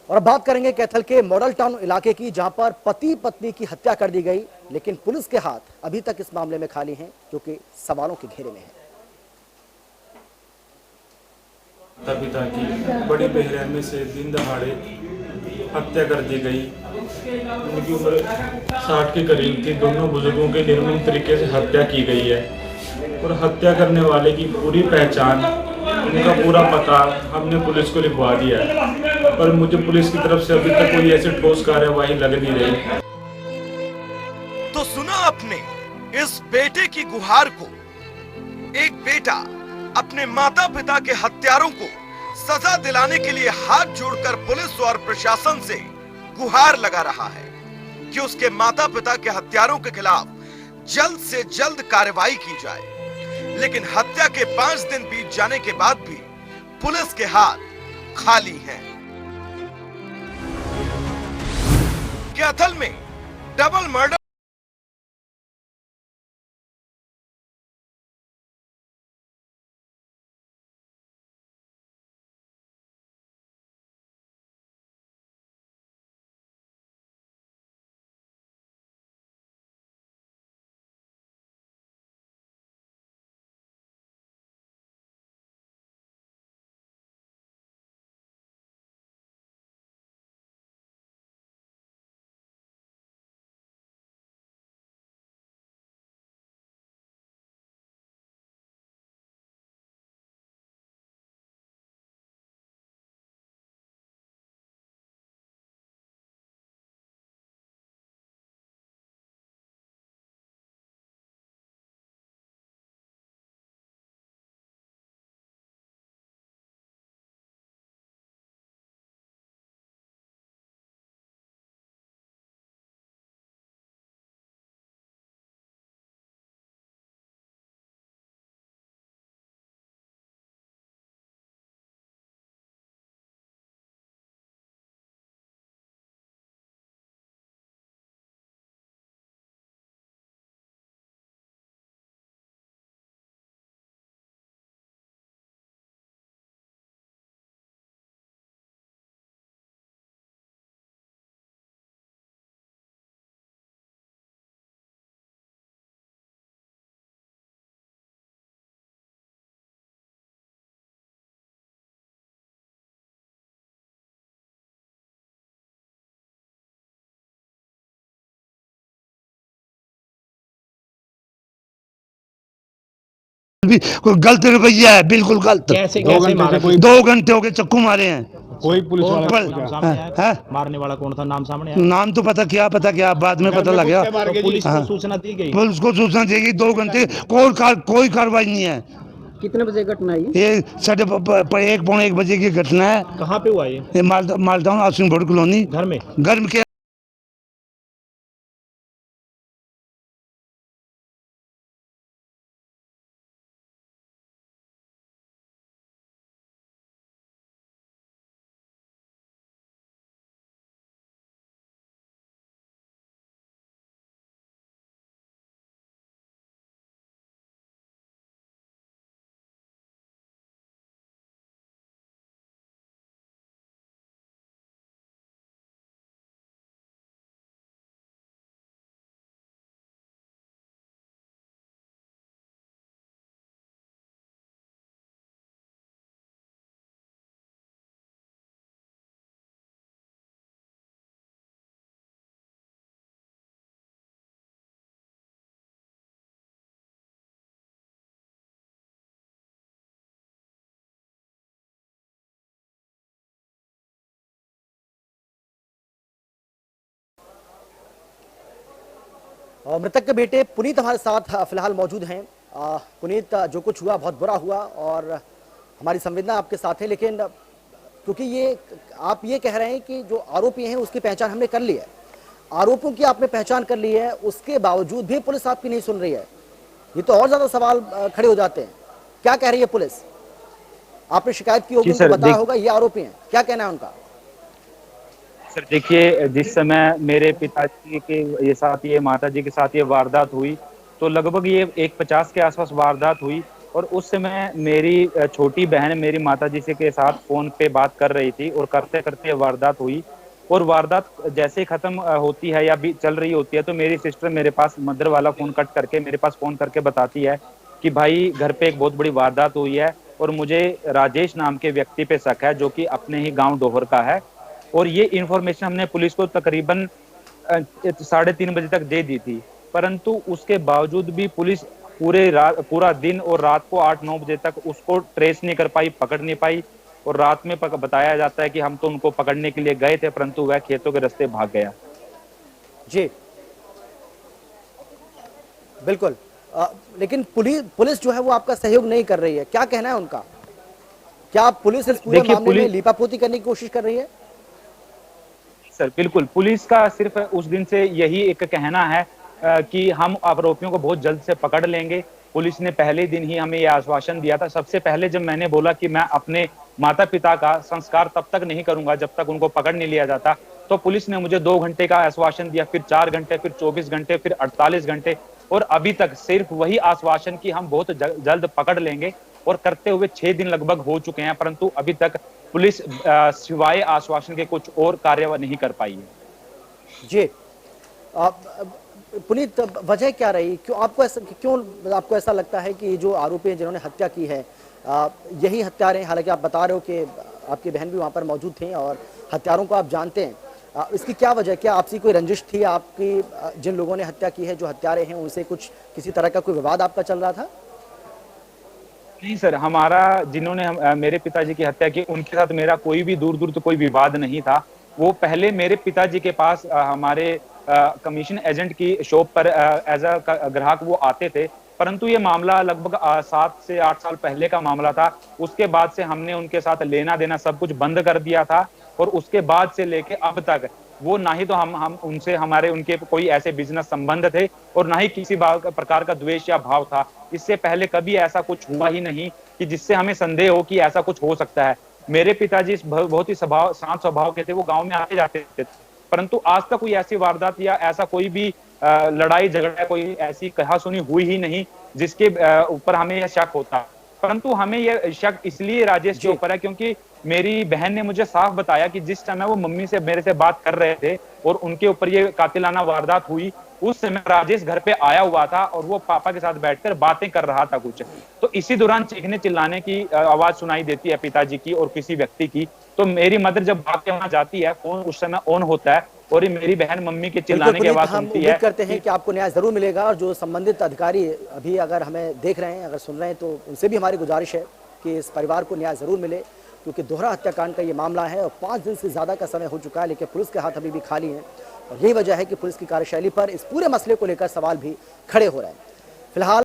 और अब बात करेंगे कैथल के मॉडल टाउन इलाके की, जहां पर पति पत्नी की हत्या कर दी गई, लेकिन पुलिस के हाथ अभी तक इस मामले में खाली हैं, जो कि सवालों के घेरे में है। माता पिता की बड़ी बेरहमी से दिन दहाड़े हत्या कर दी गई। उनकी उम्र 60 के करीब थी। दोनों बुजुर्गों की निर्मम तरीके से हत्या की गई है और हत्या करने वाले की पूरी पहचान, उनका पूरा पता हमने पुलिस को लिखवा दिया है, पर मुझे पुलिस की तरफ से अभी तक कोई ऐसी ठोस कार्यवाही लग नहीं रही। तो सुना आपने इस बेटे की गुहार को। एक बेटा अपने माता पिता के हत्यारों को सजा दिलाने के लिए हाथ जोड़कर पुलिस और प्रशासन से गुहार लगा रहा है कि उसके माता पिता के हत्यारों के खिलाफ जल्द से जल्द कार्रवाई की जाए। लेकिन हत्या के 5 दिन बीत जाने के बाद भी पुलिस के हाथ खाली हैं। कैथल में डबल मर्डर भी कोई गलत रवैया है, बिल्कुल गलत। कैसे कैसे मारा? 2 घंटे हो गए, चक्कू मारे हैं। कोई पुलिस वाला पर- नाम सामने आया? है? मारने वाला कौन था? नाम सामने आया? नाम तो पता क्या बाद में पता लग गया। तो पुलिस को हाँ। सूचना दी गई? पुलिस को सूचना देगी। 2 घंटे कोई कार्रवाई नहीं है। कितने बजे घटना है ये 1:15-1 की घटना है। कहाँ पे हुआ ये? मालटाउन हाउसिंग बोर्ड कॉलोनी। घर में? घर के और मृतक के बेटे पुनीत हमारे साथ फिलहाल मौजूद हैं। पुनीत, जो कुछ हुआ बहुत बुरा हुआ और हमारी संवेदना आपके साथ है, लेकिन क्योंकि ये आप ये कह रहे हैं कि जो आरोपी हैं उसकी पहचान हमने कर ली है, आरोपों की आपने पहचान कर ली है, उसके बावजूद भी पुलिस आपकी नहीं सुन रही है, ये तो और ज्यादा सवाल खड़े हो जाते हैं। क्या कह रही है पुलिस? आपने शिकायत की होगी, उनको बताया होगा ये आरोपी हैं, क्या कहना है उनका? सर देखिए, जिस समय मेरे पिताजी के साथ ये माताजी के साथ ये वारदात हुई, तो लगभग ये 1:50 के आसपास वारदात हुई। और उस समय मेरी छोटी बहन मेरी माताजी से के साथ फोन पे बात कर रही थी और करते करते वारदात हुई। और वारदात जैसे ही खत्म होती है या भी चल रही होती है तो मेरी सिस्टर मेरे पास मदर वाला फोन कट करके मेरे पास फोन करके बताती है कि भाई घर पे एक बहुत बड़ी वारदात हुई है और मुझे राजेश नाम के व्यक्ति पे शक है जो कि अपने ही गांव डोहर का है। और ये इन्फॉर्मेशन हमने पुलिस को तकरीबन 3:30 बजे तक दे दी थी, परंतु उसके बावजूद भी पुलिस पूरा दिन और रात को 8-9 बजे तक उसको ट्रेस नहीं कर पाई, पकड़ नहीं पाई। और रात में बताया जाता है कि हम तो उनको पकड़ने के लिए गए थे परंतु वह खेतों के रास्ते भाग गया। जी बिल्कुल। लेकिन पुलिस जो है वो आपका सहयोग नहीं कर रही है, क्या कहना है उनका? क्या पुलिस इस पूरे मामले में लीपापोती करने की कोशिश कर रही है? सर बिल्कुल, पुलिस का सिर्फ उस दिन से यही एक कहना है कि हम आरोपियों को बहुत जल्द से पकड़ लेंगे। पुलिस ने पहले दिन ही हमें यह आश्वासन दिया था। सबसे पहले जब मैंने बोला कि मैं अपने माता पिता का संस्कार तब तक नहीं करूंगा जब तक उनको पकड़ नहीं लिया जाता, तो पुलिस ने मुझे 2 घंटे का आश्वासन दिया, फिर 4 घंटे, फिर 24 घंटे, फिर 48 घंटे, और अभी तक सिर्फ वही आश्वासन कि हम बहुत जल्द पकड़ लेंगे। और करते हुए 6 दिन लगभग हो चुके हैं, परंतु अभी तक पुलिस सिवाय आश्वासन के कुछ और कार्यवाही नहीं कर पाई है। जी पुनीत, वजह क्या रही? क्यों आपको ऐसा लगता है कि जो आरोपी हैं जिन्होंने हत्या की है यही हत्यारे हैं? हालांकि आप बता रहे हो कि आपकी बहन भी वहां पर मौजूद थी और हत्यारों को आप जानते हैं, इसकी क्या वजह? क्या आपसी कोई रंजिश थी? आपकी जिन लोगों ने हत्या की है, जो हत्यारे हैं, उनसे किसी तरह का कोई विवाद आपका चल रहा था? नहीं सर, हमारा जिन्होंने मेरे पिताजी की हत्या की उनके साथ मेरा कोई भी दूर दूर तो कोई विवाद नहीं था। वो पहले मेरे पिताजी के पास हमारे कमीशन एजेंट की शॉप पर एज अ ग्राहक वो आते थे, परंतु ये मामला लगभग 7 से 8 साल पहले का मामला था। उसके बाद से हमने उनके साथ लेना देना सब कुछ बंद कर दिया था और उसके बाद से लेके अब तक वो ना ही तो हम उनसे उनके कोई ऐसे बिजनेस संबंध थे और ना ही किसी प्रकार का द्वेष या भाव था। इससे पहले कभी ऐसा कुछ हुआ ही नहीं कि जिससे हमें संदेह हो कि ऐसा कुछ हो सकता है। मेरे पिताजी बहुत ही शांत स्वभाव के थे, वो गांव में आते जाते थे, परंतु आज तक कोई ऐसी वारदात या ऐसा कोई भी लड़ाई झगड़ा, कोई ऐसी कहासुनी हुई ही नहीं जिसके ऊपर हमें यह शक होता। परंतु हमें यह शक इसलिए राजेश के ऊपर है क्योंकि मेरी बहन ने मुझे साफ बताया कि जिस समय वो मम्मी से मेरे से बात कर रहे थे और उनके ऊपर ये कातिलाना वारदात हुई, उस समय राजेश घर पे आया हुआ था और वो पापा के साथ बैठकर बातें कर रहा था कुछ। तो इसी दौरान चीखने चिल्लाने की आवाज सुनाई देती है पिताजी की और किसी व्यक्ति की। तो मेरी मदर जब भाग के वहां जाती है, फोन उस समय ऑन होता है और ये मेरी बहन मम्मी के चिल्लाने की आवाज सुनती है। उम्मीद करते हैं कि आपको न्याय जरूर मिलेगा और जो संबंधित अधिकारी अभी अगर हमें देख रहे हैं, अगर सुन रहे हैं, तो उनसे भी हमारी गुजारिश है कि इस परिवार को न्याय जरूर मिले, क्योंकि दोहरा हत्याकांड का ये मामला है और 5 दिन से ज़्यादा का समय हो चुका है, लेकिन पुलिस के हाथ अभी भी खाली हैं और यही वजह है कि पुलिस की कार्यशैली पर इस पूरे मसले को लेकर सवाल भी खड़े हो रहे हैं। फिलहाल